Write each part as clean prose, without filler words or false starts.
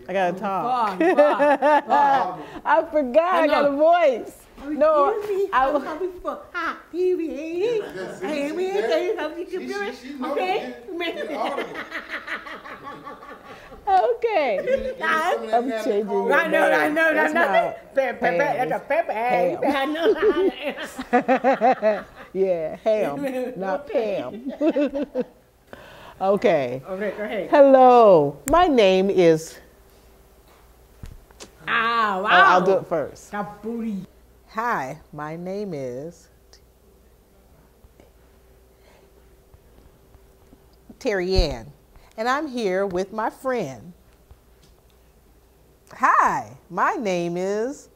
I gotta talk. Fuck. I forgot. I got a voice. No, I was. Okay. I'm changing your I know. That's Pam. Yeah, ham, not Pam. Okay. Okay, go ahead. Hello, my name is. Wow. I'll do it first. Got booty. Hi, my name is Terry Ann, and I'm here with my friend. Hi, my name is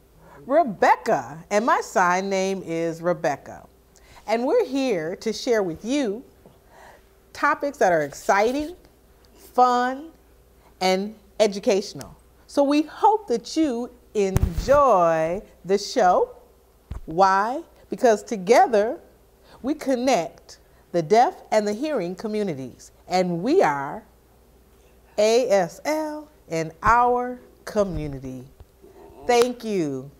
Rebecca, and my sign name is Rebecca. And we're here to share with you topics that are exciting, fun, and educational. So we hope that you enjoy the show. Why? Because together we connect the deaf and the hearing communities, and we are ASL in our community. Thank you.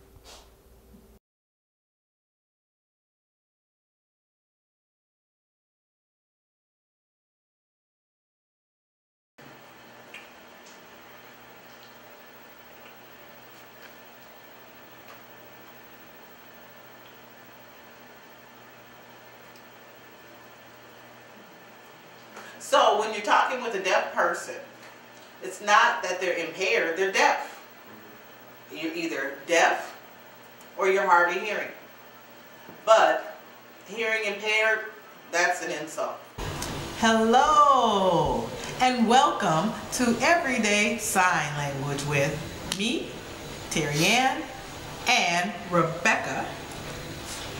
So when you're talking with a deaf person, it's not that they're impaired, they're deaf. You're either deaf or you're hard of hearing. But hearing impaired, that's an insult. Hello, and welcome to Everyday Sign Language with me, Terry Ann, and Rebecca.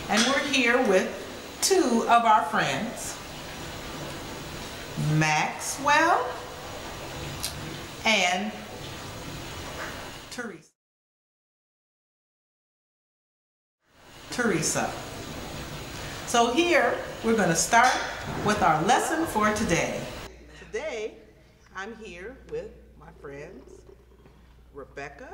And we're here with two of our friends, Maxwell and Teresa. So here we're going to start with our lesson for today. Today I'm here with my friends Rebecca.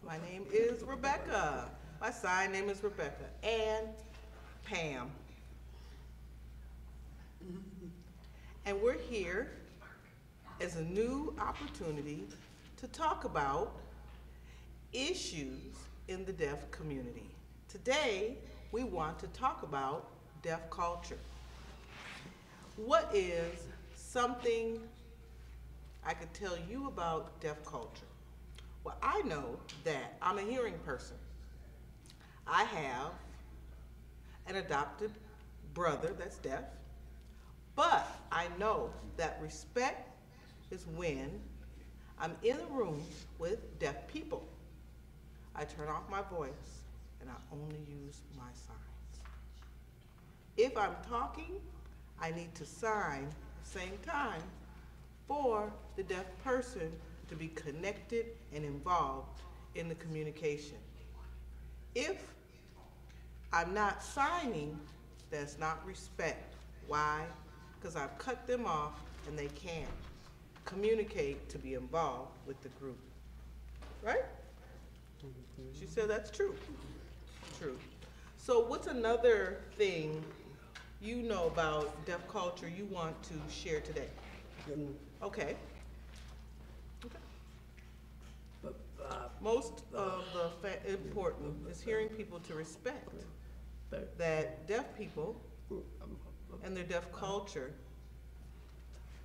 My name is Rebecca. My sign name is Rebecca. And Pam. And we're here as a new opportunity to talk about issues in the deaf community. Today, we want to talk about deaf culture. What is something I could tell you about deaf culture? Well, I know that I'm a hearing person. I have an adopted brother that's deaf. But I know that respect is when I'm in a room with deaf people. I turn off my voice and I only use my signs. If I'm talking, I need to sign at the same time for the deaf person to be connected and involved in the communication. If I'm not signing, that's not respect. Why? Because I've cut them off and they can't communicate to be involved with the group. Right? She said that's true. True. So what's another thing you know about deaf culture you want to share today? Okay. Most of the important is hearing people to respect that deaf people and their deaf culture,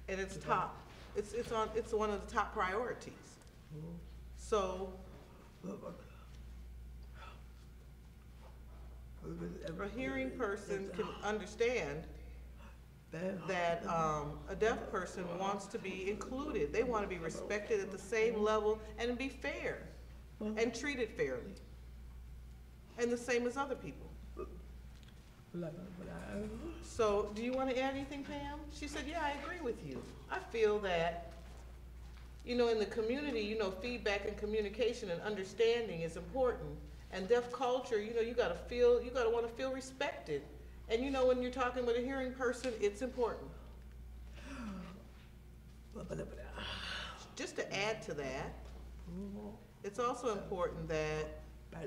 and it's top. It's one of the top priorities. So a hearing person can understand that a deaf person wants to be included. They want to be respected at the same level and be fair and treated fairly, and the same as other people. So do you want to add anything, Pam? She said, yeah, I agree with you. I feel that, in the community, feedback and communication and understanding is important. And deaf culture, you gotta want to feel respected. And when you're talking with a hearing person, it's important. Just to add to that, it's also important that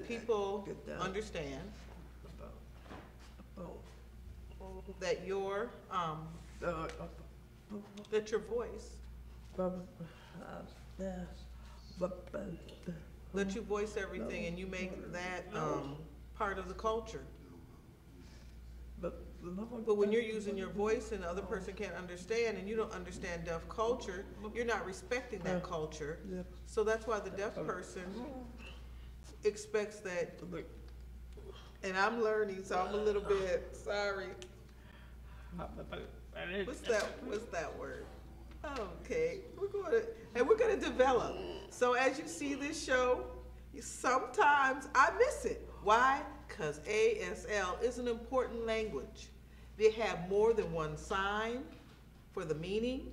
people understand that that your voice, that you voice everything and you make that part of the culture. But when you're using your voice and the other person can't understand and you don't understand deaf culture, you're not respecting that culture. So that's why the deaf person expects that, and I'm learning, so I'm a little bit sorry. What's that word? Okay, we're gonna develop. So as you see this show, sometimes I miss it. Why? Because ASL is an important language. They have more than one sign for the meaning,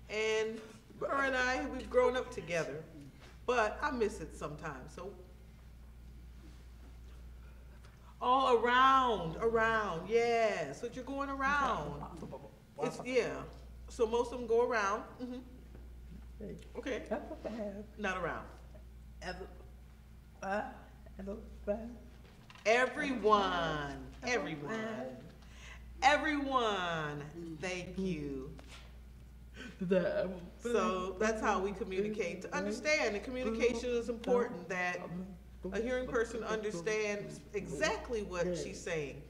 and her and I, we've grown up together, but I miss it sometimes. So, oh, around, yeah. So you're going around. Yeah. So most of them go around. Okay. Not around. Everyone. Thank you. So that's how we communicate, to understand, and communication is important, that a hearing person understands exactly what she's saying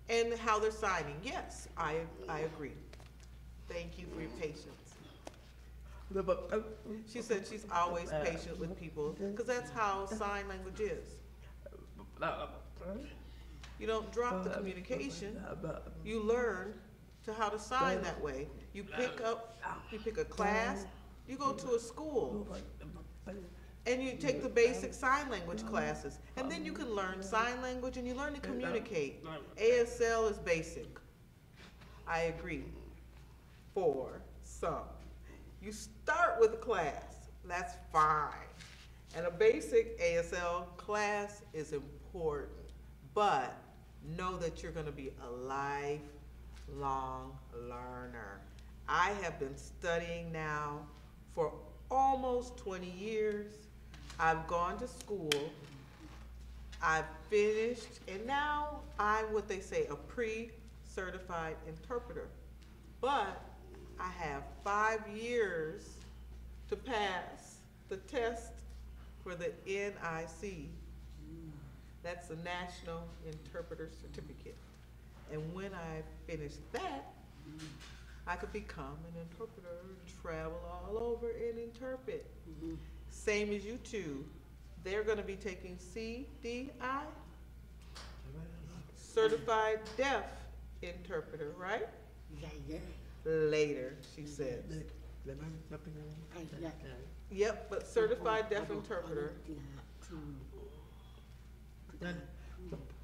and how they're signing. Yes, I agree. Thank you for your patience. She said she's always patient with people because that's how sign language is. You don't drop the communication. You learn to how to sign that way. You pick a class, you go to a school, and you take the basic sign language classes. And then you can learn sign language and you learn to communicate. ASL is basic. I agree. For some. You start with a class, that's fine. And a basic ASL class is important, but know that you're gonna be a lifelong learner. I have been studying now for almost 20 years. I've gone to school, I've finished, and now I'm what they say, a pre-certified interpreter. But I have 5 years to pass the test for the NIC. That's the National Interpreter Certificate. And when I finish that, I could become an interpreter, travel all over and interpret. Same as you two. They're gonna be taking CDI, Certified Deaf Interpreter, right? Yeah. Later, she says. Yep, but Certified Deaf Interpreter.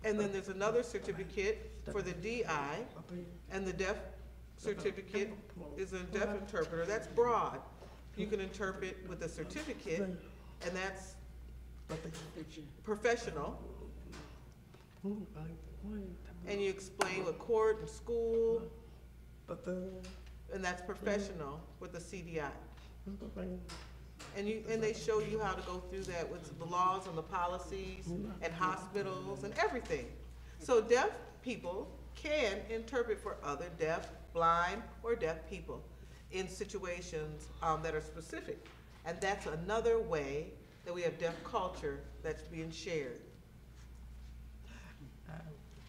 And then there's another certificate for the DI, and the deaf certificate is a deaf interpreter. That's broad. You can interpret with a certificate, and that's professional. And you explain with court and school, and that's professional with the CDI. And they show you how to go through that with the laws and the policies and hospitals and everything. So deaf people can interpret for other deaf, blind, or deaf people in situations that are specific. And that's another way that we have deaf culture that's being shared.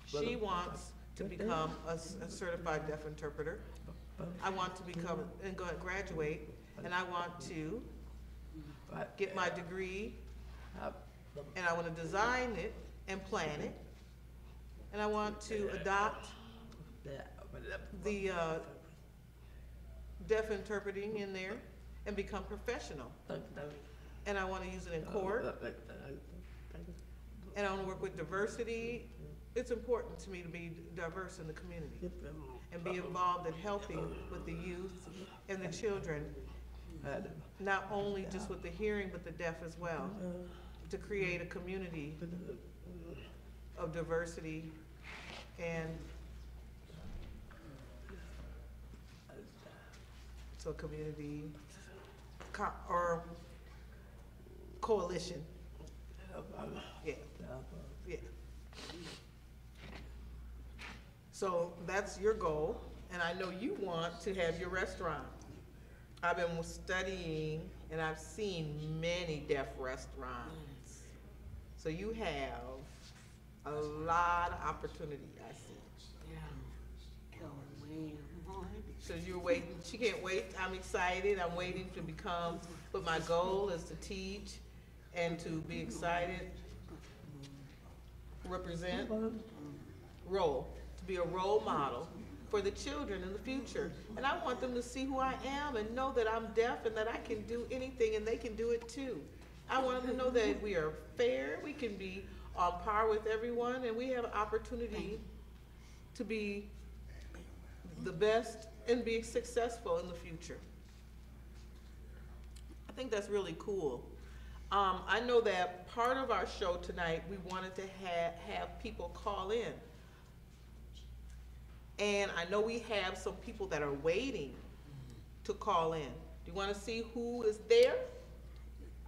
She wants to become a certified deaf interpreter. I want to become and go and graduate, and I want to get my degree, and I want to design it and plan it, and I want to adopt the deaf interpreting in there and become professional. And I want to use it in court, and I want to work with diversity. It's important to me to be diverse in the community and be involved in helping with the youth and the children, not only just with the hearing, but the deaf as well, to create a community of diversity and so community or coalition. Yeah. Yeah. So that's your goal, and I know you want to have your restaurant. I've been studying, and I've seen many deaf restaurants. So you have a lot of opportunity, I see. So you're waiting, she can't wait, I'm excited, I'm waiting to become, but my goal is to teach and to be excited, represent, to be a role model for the children in the future. And I want them to see who I am and know that I'm deaf and that I can do anything and they can do it too. I want them to know that we are fair, we can be on par with everyone, and we have an opportunity to be the best and be successful in the future. I think that's really cool. I know that part of our show tonight, we wanted to have people call in. And I know we have some people that are waiting to call in. Do you want to see who is there?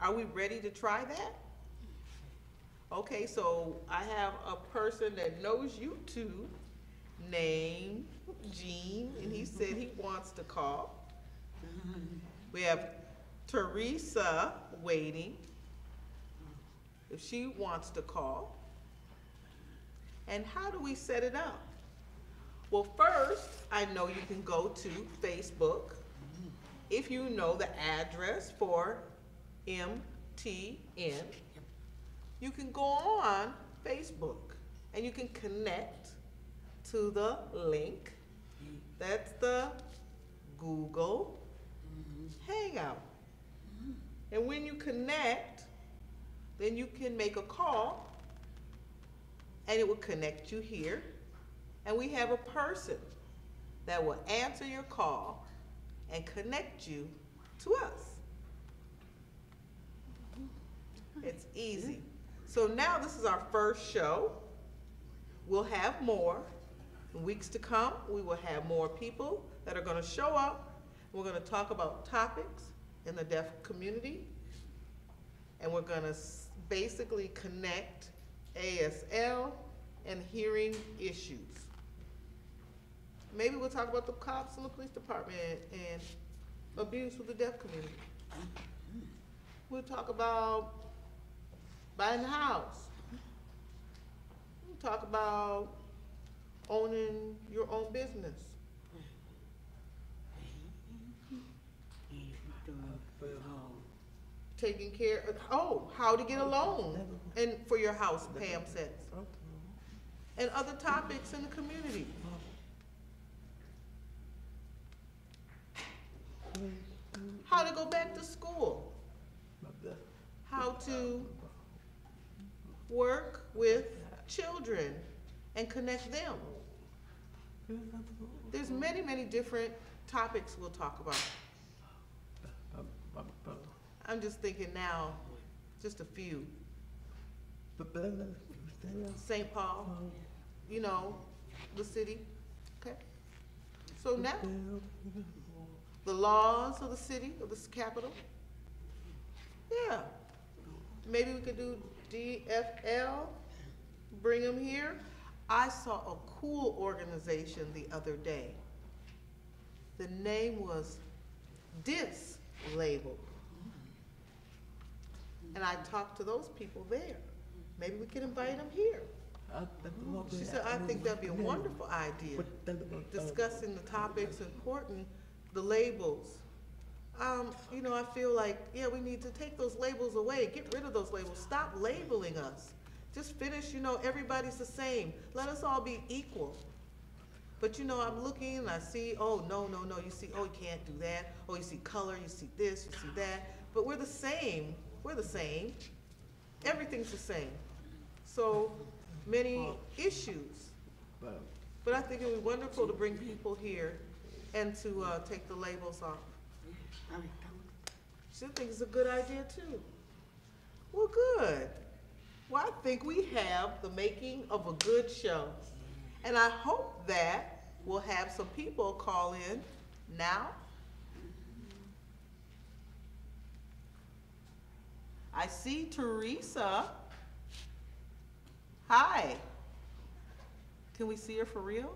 Are we ready to try that? Okay, so I have a person that knows you two, named Gene, and he said he wants to call. We have Teresa waiting, if she wants to call. And how do we set it up? Well, first, I know you can go to Facebook. If you know the address for MTN, you can go on Facebook and you can connect to the link. That's the Google Hangout. And when you connect, then you can make a call and it will connect you here. And we have a person that will answer your call and connect you to us. It's easy. So now this is our first show. We'll have more. In weeks to come, we will have more people that are going to show up. We're going to talk about topics in the deaf community. And we're going to basically connect ASL and hearing issues. Maybe we'll talk about the cops and the police department and abuse with the deaf community. We'll talk about buying a house. We'll talk about owning your own business. Taking care of, how to get a loan and for your house, Pam says. And other topics in the community. How to go back to school. How to work with children and connect them. There's many, many different topics we'll talk about. I'm just thinking now, just a few. St. Paul, you know, the city, okay? So now, the laws of the city, of this capital, yeah. Maybe we could do DFL, bring them here. I saw a cool organization the other day. The name was Dislabeled. And I talked to those people there. Maybe we could invite them here. She said, I think that'd be a wonderful idea. Discussing the topics important, the labels. You know, I feel like, yeah, we need to take those labels away, get rid of those labels, stop labeling us. Just finish, you know, everybody's the same. Let us all be equal. But you know, I'm looking and I see, oh, no, you see, oh, you can't do that. Oh, you see color, you see this, you see that. But we're the same. We're the same. Everything's the same. So many issues. But I think it would be wonderful to bring people here and to take the labels off. She thinks it's a good idea too. Well, good. Well, I think we have the making of a good show. And I hope that we'll have some people call in now. I see Teresa. Hi. Can we see her for real?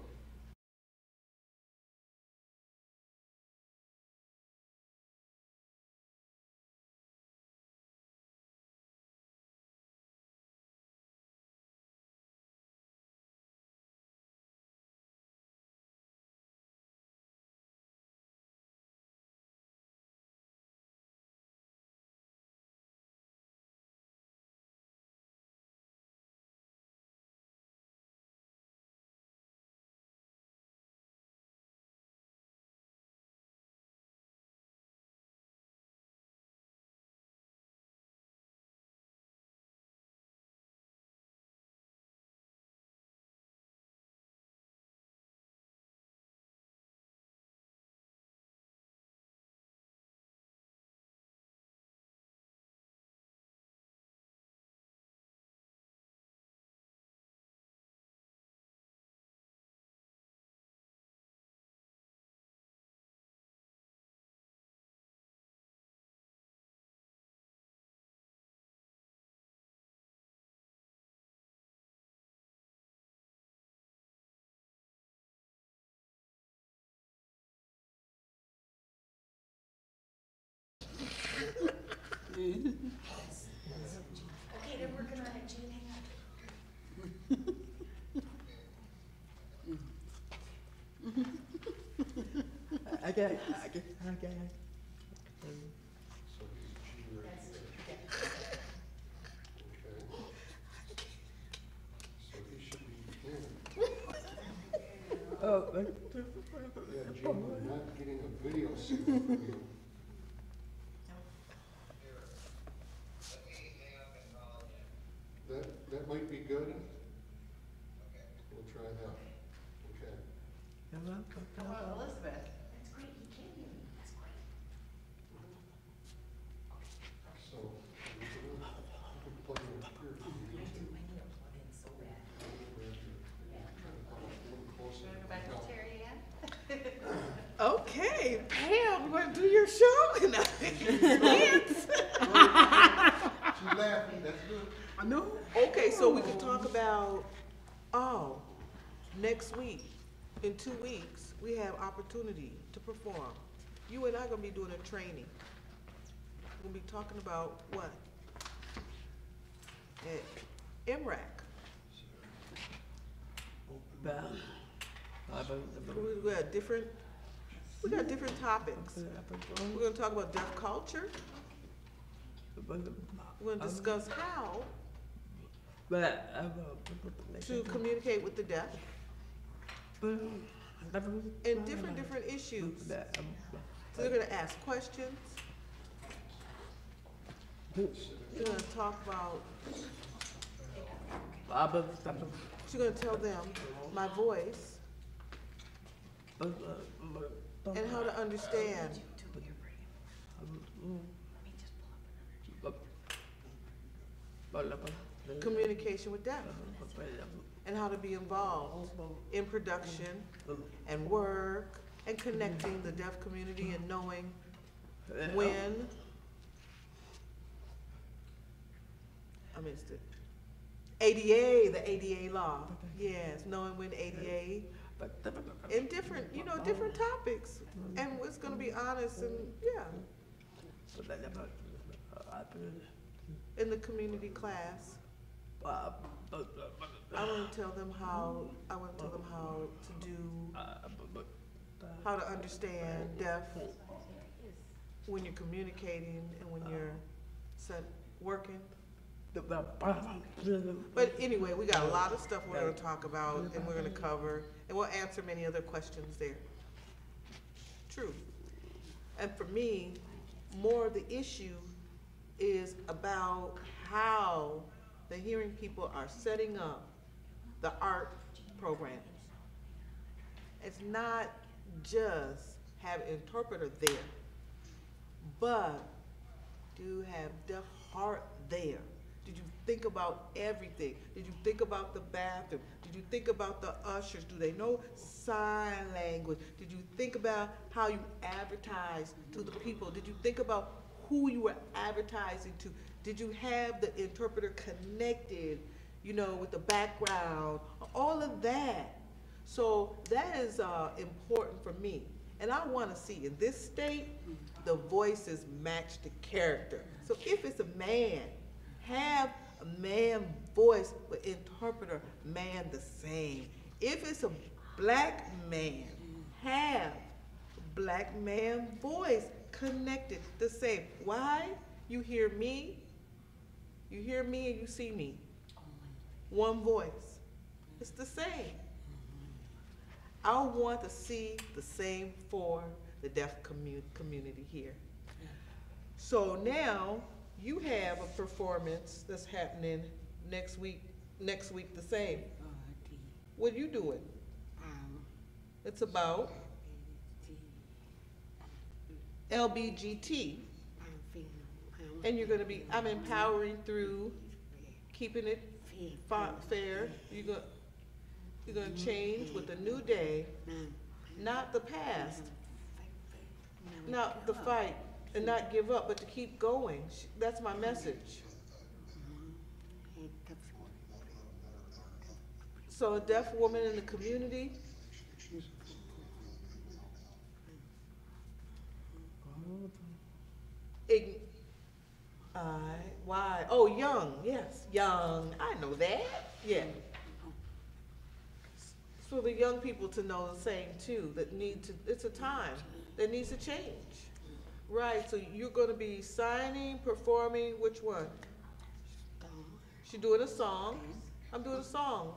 Okay, they're working on it, Gene, hang on. Okay. So he's G right here. Okay. So he should be in. Oh, Yeah, Gene, we're not getting a video signal from you. That might be good. We'll try that. Okay. Elizabeth. That's great, you can hear me, that's great. So, we can plug in here. I need to plug in so bad. Try to come a little closer. Go back to Terry again? Okay, Pam, we're gonna do your show tonight. Dance. She's laughing, that's good. I know. Okay, so we could talk about, next week, in 2 weeks, we have opportunity to perform. You and I are gonna be doing a training. We're gonna be talking about what? At MRAC. We got different topics. We're gonna talk about deaf culture. We're gonna discuss how to communicate with the deaf and different issues. So they're gonna ask questions. We're gonna talk about, she's gonna tell them my voice and how to understand communication with deaf and how to be involved in production and work and connecting the deaf community and knowing when, I missed it. ADA, the ADA law. Yes, knowing when ADA and different, different topics. And it's gonna be honest and, yeah, in the community class. I want to tell them how to do, how to understand deaf when you're communicating and when you're working. But anyway, we got a lot of stuff we're gonna talk about and we're gonna cover, and we'll answer many other questions there. True. And for me, more of the issue is about how the hearing people are setting up the art programs. It's not just have an interpreter there, but do have deaf heart there. Did you think about everything? Did you think about the bathroom? Did you think about the ushers? Do they know sign language? Did you think about how you advertise to the people? Did you think about who you were advertising to? Did you have the interpreter connected, you know, with the background, all of that? So that is important for me. And I want to see in this state, the voices match the character. So if it's a man, have a man voice, but interpreter man the same. If it's a black man, have black man voice connected the same. Why? You hear me and you see me. One voice. It's the same. I want to see the same for the deaf community here. So now you have a performance that's happening next week the same. What are you doing? It's about LBGT. And you're going to be, I'm empowering through keeping it fair. You're going to change with a new day, not the past, not the fight, and not give up, but to keep going. That's my message. So a deaf woman in the community, why? Oh, young, yes, young. I know that, yeah. So the young people to know the same too, that need to, it's a time that needs to change. Right, so you're gonna be signing, performing, which one? She's doing a song. I'm doing a song.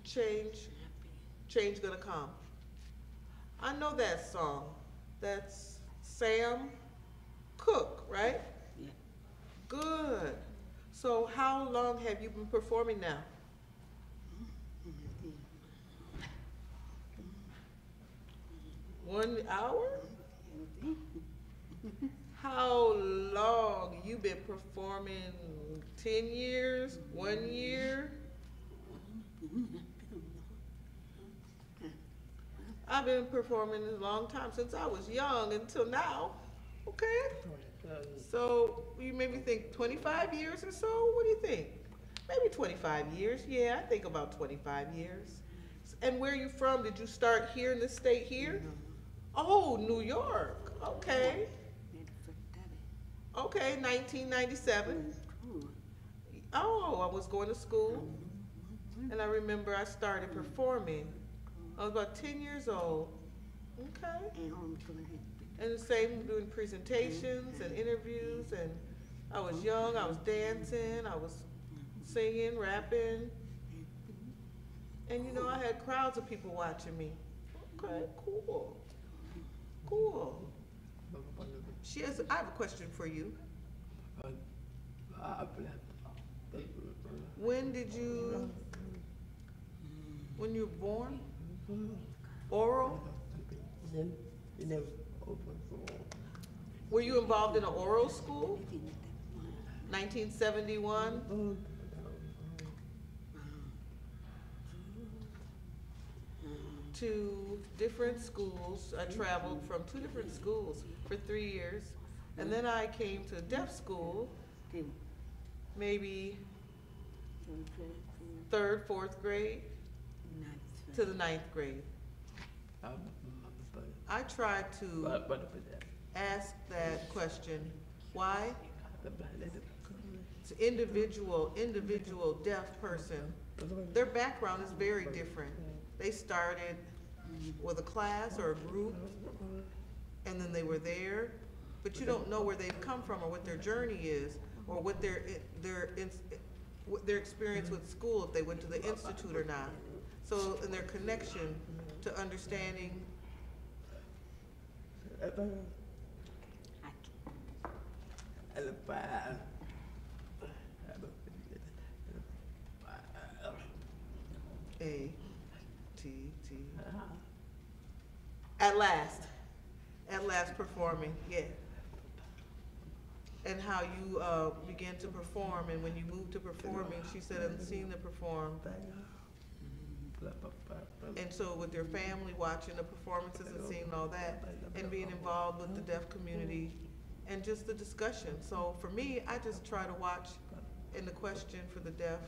Change gonna come. I know that song. That's Sam Cooke, right? Yeah. Good. So how long have you been performing now? 1 hour? How long you been performing? 10 years? 1 year? I've been performing a long time, since I was young until now. Okay? So you maybe think 25 years or so? What do you think? Maybe 25 years. Yeah, I think about 25 years. And where are you from? Did you start here in the state here? Oh, New York. Okay. Okay, 1997. Oh, I was going to school. And I remember I started performing. I was about 10 years old. Okay. And the same, doing presentations and interviews, and I was young, I was dancing, I was singing, rapping. And you know, I had crowds of people watching me. Okay, cool. Cool. I have a question for you. When you were born? Oral? Were you involved in an oral school? 1971? To different schools. I traveled from 2 different schools for 3 years. And then I came to a deaf school, maybe 3rd, 4th grade to the 9th grade. I tried to ask that question. Why? It's individual deaf person. Their background is very different. They started with a class or a group, and then they were there, but you don't know where they've come from or what their journey is, or what their experience with school, if they went to the institute or not. So, in their connection to understanding. A-T-T. At last performing, yeah. And how you began to perform, and when you moved to performing, she said, I've seen the perform. And so with your family watching the performances and seeing all that, and being involved with the deaf community, and just the discussion. So for me, I just try to watch in the question for the deaf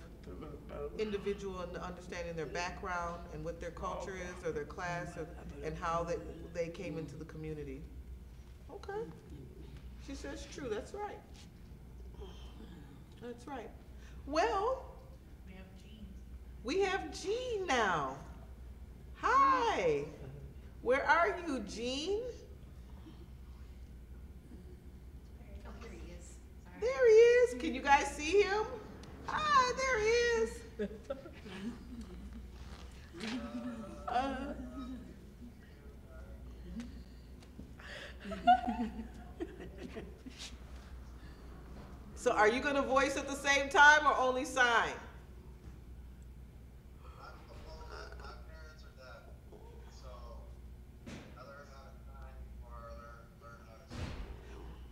individual and understanding their background and what their culture is or their class and how they came into the community. Okay. She says true, that's right. That's right. Well, we have Jean now. Hi. Where are you, Jean? Oh, here he is. There he is. Can you guys see him? Ah, there he is. So are you going to voice at the same time or only sign? My parents are deaf, so I learned how to sign before I learned how to speak.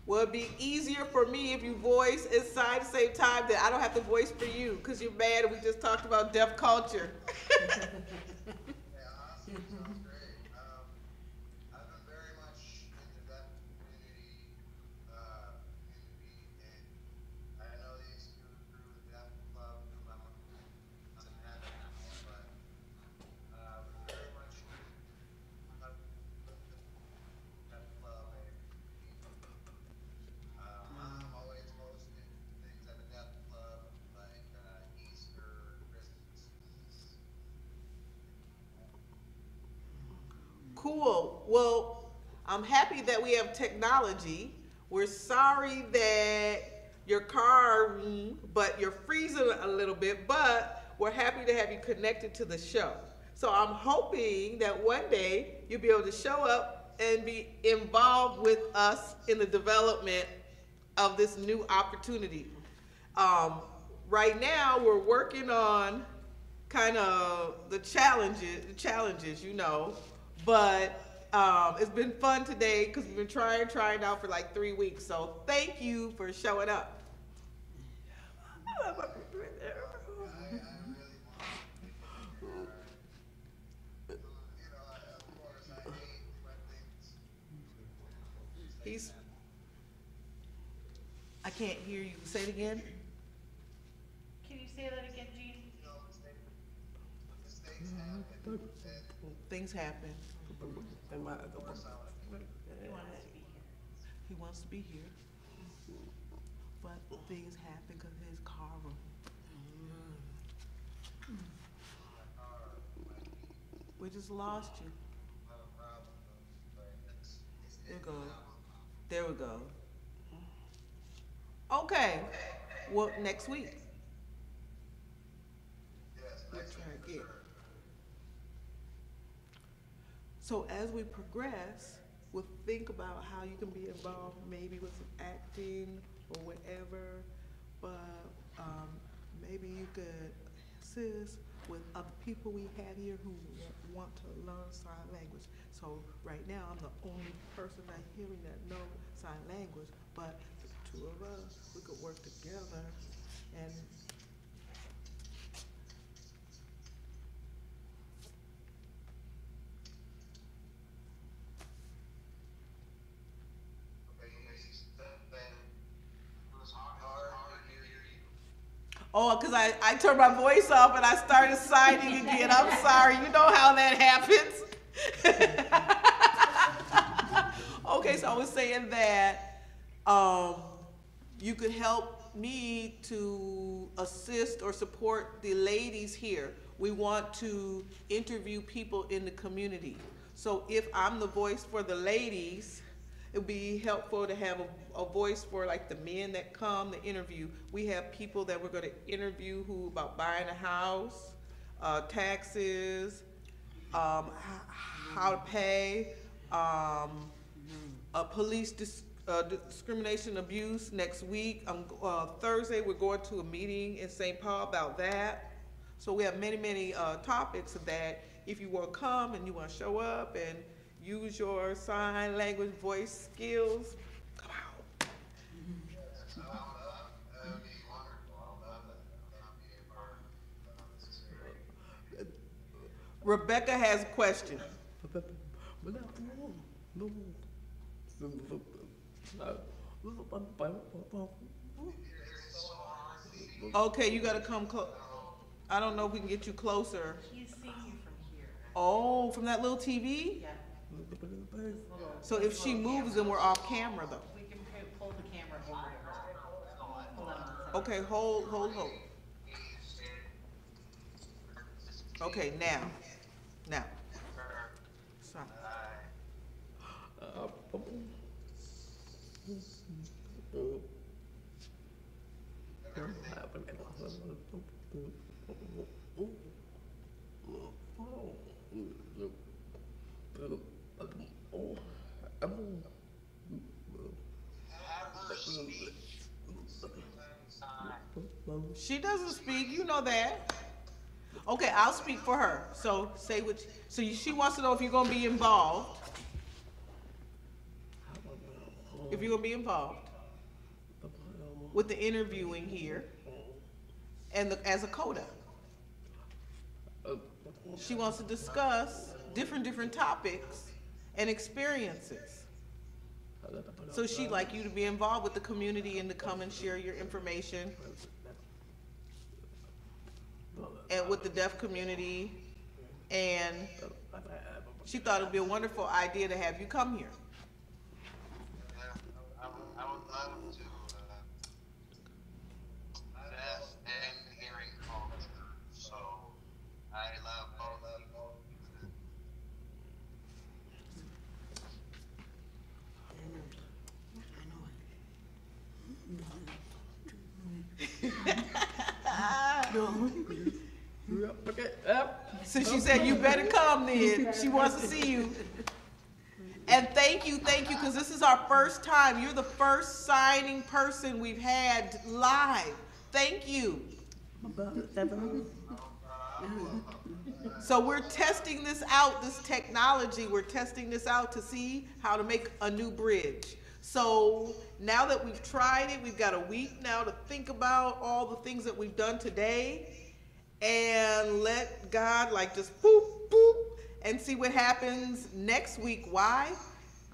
Well, it'd be easier for me if you voice and sign at the same time, that I don't have to voice for you because you're mad and we just talked about deaf culture. Yeah, awesome. Sounds great. I've been very much in the deaf community, and I know these two through the deaf club, whom I'm not an admin anymore, but very much deaf club. I'm always hosting things at a deaf club, like Easter, Christmas. Cool. Well, I'm happy that we have technology. We're sorry that your car, but you're freezing a little bit, but we're happy to have you connected to the show. So I'm hoping that one day you'll be able to show up and be involved with us in the development of this new opportunity. Right now, we're working on kind of the challenges, you know, but it's been fun today because we've been trying out for like 3 weeks. So thank you for showing up. I really want to of course, I hate when things. I can't hear you. Say it again. Can you say that again, Jean? Mistakes happen. Things happen. He wants to be here. He wants to be here, but things happen because his car. We just lost you. There we go. There we go. Okay. Well, next week. Yes, We'll next try week for again. sure. So as we progress, we'll think about how you can be involved, maybe with some acting or whatever. But maybe you could assist with other people we have here who want to learn sign language. So right now, I'm the only person not hearing that know sign language. But the two of us, we could work together and. Oh, because I turned my voice off and I started signing again. I'm sorry. You know how that happens. Okay, so I was saying that you could help me to assist or support the ladies here. We want to interview people in the community. So if I'm the voice for the ladies, it would be helpful to have a voice for like the men that come to interview. We have people that we're going to interview who about buying a house, taxes, how to pay, police discrimination abuse next week. Thursday we're going to a meeting in St. Paul about that. So we have many topics that if you want to come and you want to show up and use your sign language voice skills, come out. Rebecca has a question. Okay, you gotta come close. I don't know if we can get you closer. He's seeing you from here. Oh, from that little TV? Yeah. So if she moves, then we're off camera though. We can pull the camera over to her. Hold on 1 second. Okay, hold. Okay, now. Sorry. She doesn't speak, you know that. Okay, I'll speak for her. So say what. She wants to know if you're gonna be involved. If you're gonna be involved with the interviewing here, and as a coda. She wants to discuss different topics and experiences. So she'd like you to be involved with the community and to come and share your information and with the deaf community. And she thought it'd be a wonderful idea to have you come here. Yeah, I would love to, deaf and hearing culture, so I love both of them. So she said, you better come then. She wants to see you. And thank you, because this is our first time. You're the first signing person we've had live. Thank you. So we're testing this out, this technology. We're testing this out to see how to make a new bridge. So now that we've tried it, we've got a week now to think about all the things that we've done today and let God like just boop, boop, and see what happens next week. Why?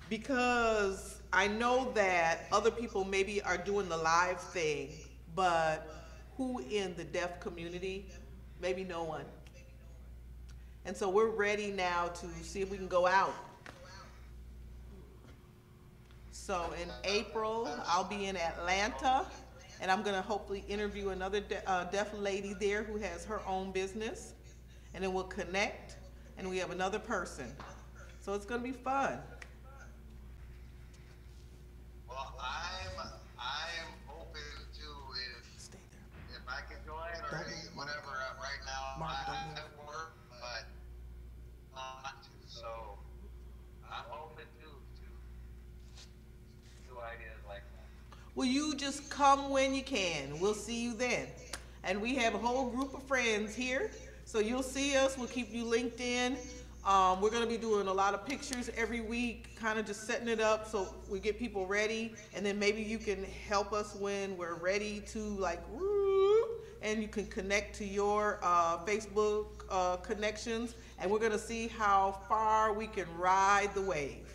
Because I know that other people maybe are doing the live thing, but who in the deaf community? Maybe no one. And so we're ready now to see if we can go out. So in April, I'll be in Atlanta, and I'm gonna hopefully interview another deaf lady there who has her own business, and then we'll connect, and we have another person. So it's gonna be fun. Well, I'm open to Stay there. if I can join or whatever. Right now, I'm at work, but not to. So I'm open to ideas like that. Well, you just come when you can. We'll see you then. And we have a whole group of friends here, so you'll see us. We'll keep you linked in. We're going to be doing a lot of pictures every week, kind of just setting it up so we get people ready, and then maybe you can help us when we're ready to like, and you can connect to your Facebook connections, and we're going to see how far we can ride the wave.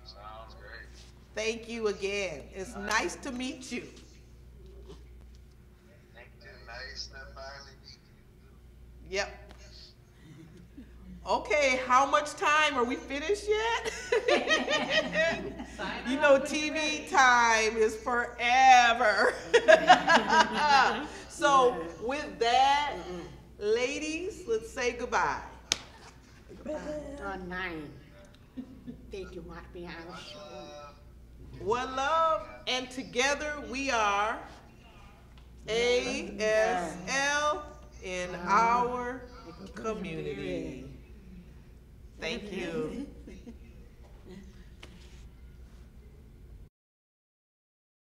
Sounds great. Thank you again. It's nice to meet you. Thank you. Nice to finally meet you. Yep. Okay, how much time? Are we finished yet? You know, TV time is forever. So with that, ladies, let's say goodbye. 9. Thank you, Marpiano. One love, and together we are ASL in our community. Thank you.